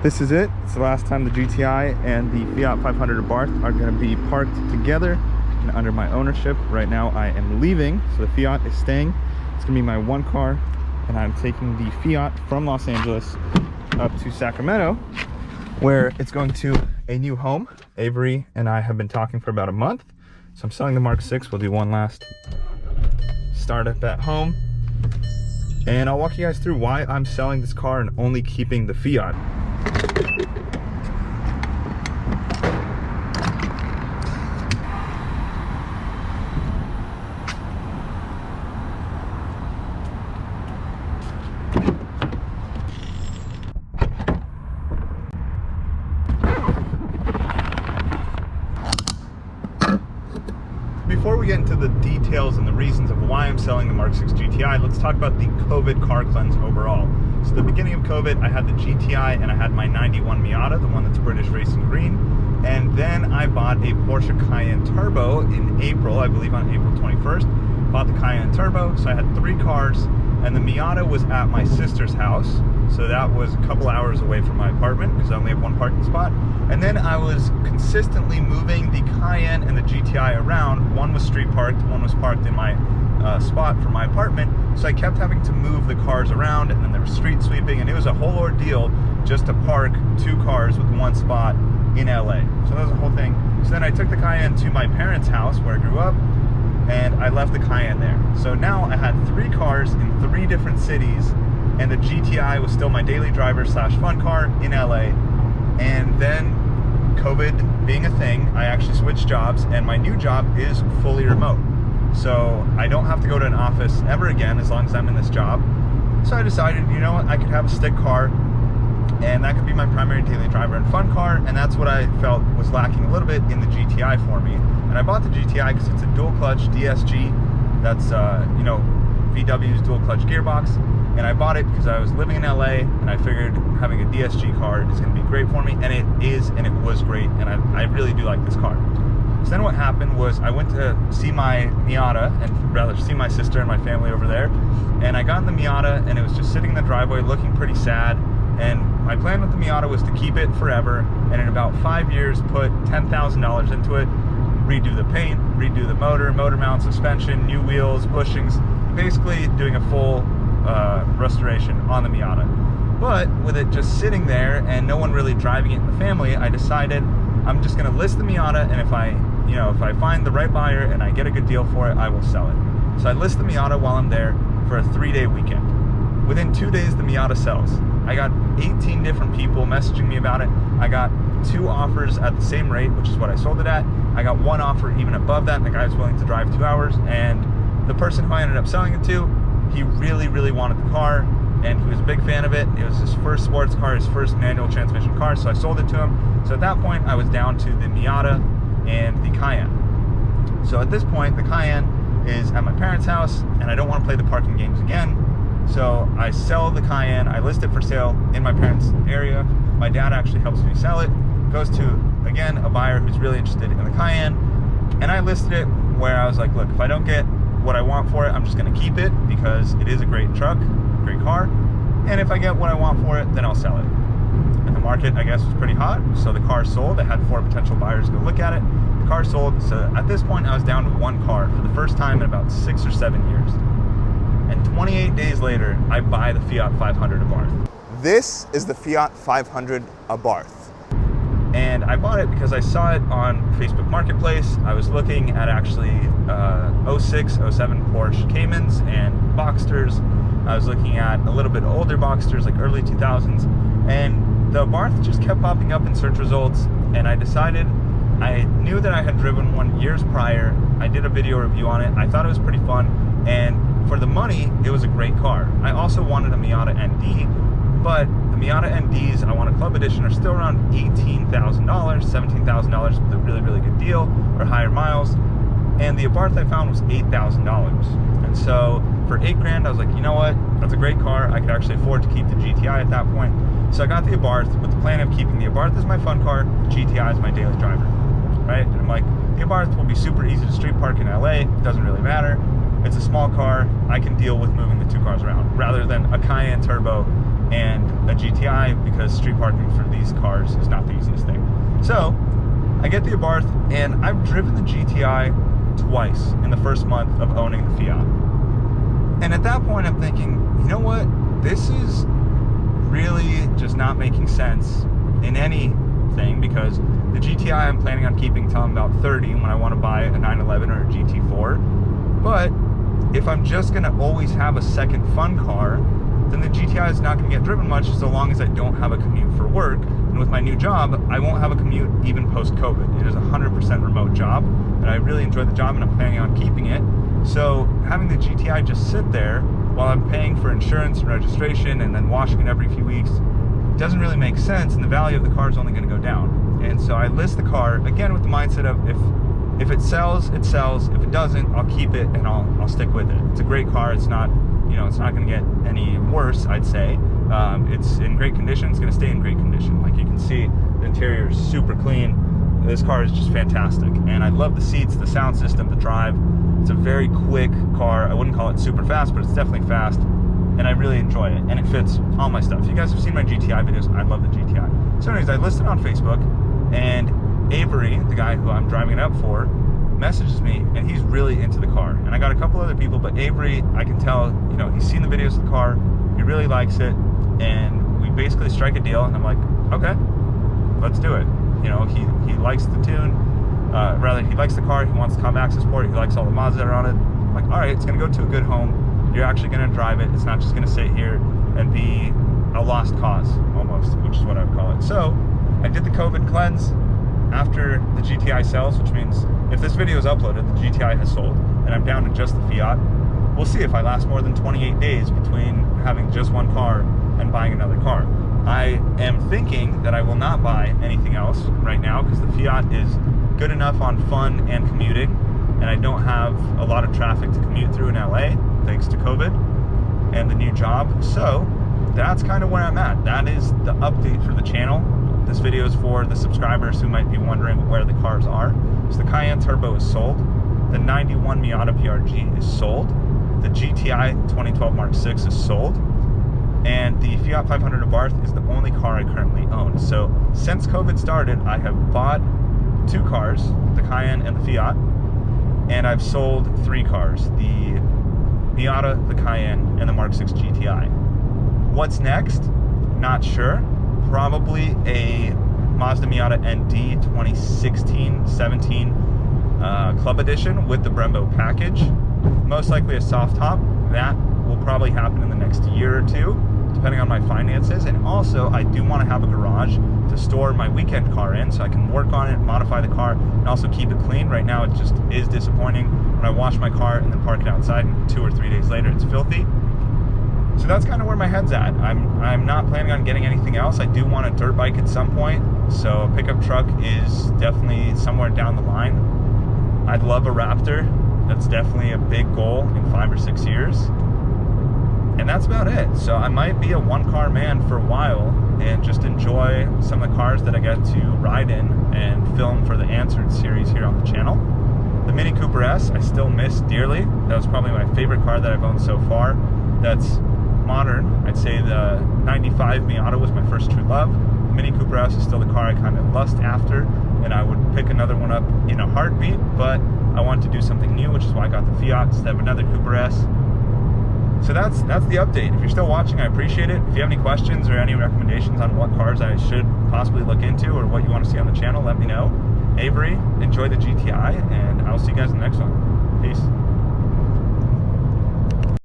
This is it. It's the last time the GTI and the Fiat 500 Abarth are going to be parked together and under my ownership. Right now I am leaving, so the Fiat is staying. It's going to be my one car, and I'm taking the Fiat from Los Angeles up to Sacramento, where it's going to a new home. Avery and I have been talking for about a month, so I'm selling the Mark 6. We'll do one last startup at home, and I'll walk you guys through why I'm selling this car and only keeping the Fiat. Before we get into the details and the reasons of why I'm selling the Mark 6 GTI, let's talk about the COVID car cleanse overall. So the beginning of COVID, I had the GTI and I had my 91 Miata, the one that's British racing green. And then I bought a Porsche Cayenne Turbo in April, I believe on April 21st. Bought the Cayenne Turbo, so I had 3 cars, and the Miata was at my sister's house. So that was a couple hours away from my apartment because I only have one parking spot. And then I was consistently moving the Cayenne and the GTI around. One was street parked, one was parked in my spot for my apartment. So I kept having to move the cars around, and then there was street sweeping, and it was a whole ordeal just to park 2 cars with one spot in LA. So that was the whole thing. So then I took the Cayenne to my parents' house where I grew up, and I left the Cayenne there. So now I had 3 cars in 3 different cities, and the GTI was still my daily driver slash fun car in LA. And then COVID being a thing, I actually switched jobs, and my new job is fully remote. So I don't have to go to an office ever again as long as I'm in this job. So I decided, you know what, I could have a stick car, and that could be my primary daily driver and fun car, and that's what I felt was lacking a little bit in the GTI for me. And I bought the GTI because it's a dual clutch DSG. That's you know, VW's dual clutch gearbox. And I bought it because I was living in LA, and I figured having a DSG car is going to be great for me, and it is, and it was great, and I really do like this car. So then what happened was I went to see my Miata, and rather see my sister and my family over there, and I got in the Miata, and it was just sitting in the driveway looking pretty sad. And my plan with the Miata was to keep it forever, and in about 5 years put $10,000 into it, redo the paint, redo the motor mount, suspension, new wheels, bushings, basically doing a full restoration on the Miata. But with it just sitting there and no one really driving it in the family, I decided I'm just going to list the Miata, and if I find the right buyer and I get a good deal for it, I will sell it. So I list the Miata while I'm there for a 3-day weekend. Within 2 days, the Miata sells. I got 18 different people messaging me about it. I got 2 offers at the same rate, which is what I sold it at. I got 1 offer even above that, and the guy was willing to drive 2 hours. And the person who I ended up selling it to, he really, really wanted the car, and he was a big fan of it. It was his first sports car, his first manual transmission car, so I sold it to him. So at that point, I was down to the Miata and the Cayenne. So at this point, the Cayenne is at my parents' house, and I don't want to play the parking games again. So I sell the Cayenne, I list it for sale in my parents' area. My dad actually helps me sell it. Goes to, again, a buyer who's really interested in the Cayenne. And I listed it where I was like, look, if I don't get what I want for it, I'm just going to keep it because it is a great truck, great car. And if I get what I want for it, then I'll sell it. And the market, I guess, was pretty hot. So the car sold. I had 4 potential buyers go look at it. The car sold. So at this point, I was down to 1 car for the first time in about 6 or 7 years. And 28 days later, I buy the Fiat 500 Abarth. This is the Fiat 500 Abarth. And I bought it because I saw it on Facebook Marketplace. I was looking at actually 06, 07 Porsche Caymans and Boxsters. I was looking at a little bit older Boxsters, like early 2000s. And the Abarth just kept popping up in search results. And I decided, I knew that I had driven one years prior. I did a video review on it. I thought it was pretty fun. And for the money, it was a great car. I also wanted a Miata ND, but the Miata NDs I want a club edition are still around $18,000, $17,000 with a really, really good deal or higher miles. And the Abarth I found was $8,000. And so for $8,000, I was like, you know what? That's a great car. I could actually afford to keep the GTI at that point. So I got the Abarth with the plan of keeping the Abarth as my fun car, the GTI as my daily driver, right? And I'm like, the Abarth will be super easy to street park in LA. It doesn't really matter. It's a small car. I can deal with moving the 2 cars around rather than a Cayenne Turbo and a GTI because street parking for these cars is not the easiest thing. So I get the Abarth, and I've driven the GTI twice in the first month of owning the Fiat. And at that point, I'm thinking, you know what? This is really just not making sense in anything, because the GTI I'm planning on keeping till I'm about 30 when I want to buy a 911 or a GT4. But if I'm just going to always have a second fun car, then the GTI is not going to get driven much so long as I don't have a commute for work. And with my new job, I won't have a commute even post-COVID. It is a 100% remote job, and I really enjoy the job, and I'm planning on keeping it. So having the GTI just sit there while I'm paying for insurance and registration and then washing it every few weeks doesn't really make sense, and the value of the car is only going to go down. And so I list the car, again, with the mindset of if it sells, it sells. If it doesn't, I'll keep it and I'll stick with it. It's a great car. It's not, you know, it's not going to get any worse, I'd say. It's in great condition. It's going to stay in great condition. Like you can see, the interior is super clean. This car is just fantastic. And I love the seats, the sound system, the drive. It's a very quick car. I wouldn't call it super fast, but it's definitely fast. And I really enjoy it. And it fits all my stuff. If you guys have seen my GTI videos, I love the GTI. So anyways, I listed on Facebook, and Avery, the guy who I'm driving it up for, messages me, and he's really into the car. And I got a couple other people, but Avery, I can tell, you know, he's seen the videos of the car, he really likes it, and we basically strike a deal, and I'm like, okay, let's do it. You know, he likes the tune, he likes the car, he wants the compact access port, he likes all the mods that are on it. I'm like, all right, it's gonna go to a good home, you're actually gonna drive it, it's not just gonna sit here and be a lost cause, almost, which is what I would call it. So, I did the COVID cleanse after the GTI sells, which means if this video is uploaded, the GTI has sold, and I'm down to just the Fiat. We'll see if I last more than 28 days between having just one car and buying another car. I am thinking that I will not buy anything else right now because the Fiat is good enough on fun and commuting, and I don't have a lot of traffic to commute through in LA, thanks to COVID and the new job. So that's kind of where I'm at. That is the update for the channel. This video is for the subscribers who might be wondering where the cars are. So the Cayenne Turbo is sold. The 91 Miata PRG is sold. The GTI 2012 Mark 6 is sold. And the Fiat 500 Abarth is the only car I currently own. So since COVID started, I have bought 2 cars, the Cayenne and the Fiat, and I've sold 3 cars, the Miata, the Cayenne, and the Mark 6 GTI. What's next? Not sure. Probably a Mazda Miata ND 2016-17 Club Edition with the Brembo package. Most likely a soft top. That will probably happen in the next year or 2, depending on my finances. And also, I do want to have a garage to store my weekend car in, so I can work on it, modify the car, and also keep it clean. Right now, it just is disappointing when I wash my car and then park it outside, and 2 or 3 days later, it's filthy. So that's kind of where my head's at. I'm not planning on getting anything else. I do want a dirt bike at some point, so a pickup truck is definitely somewhere down the line. I'd love a Raptor. That's definitely a big goal in 5 or 6 years. And that's about it. So I might be a one-car man for a while and just enjoy some of the cars that I get to ride in and film for the Answered series here on the channel. The Mini Cooper S, I still miss dearly. That was probably my favorite car that I've owned so far. That's modern. I'd say the 95 Miata was my first true love. The Mini Cooper S is still the car I kind of lust after, and I would pick another one up in a heartbeat, but I wanted to do something new, which is why I got the Fiat instead of another Cooper S. So that's the update. If you're still watching, I appreciate it. If you have any questions or any recommendations on what cars I should possibly look into or what you want to see on the channel, let me know. Avery, enjoy the GTI, and I'll see you guys in the next one.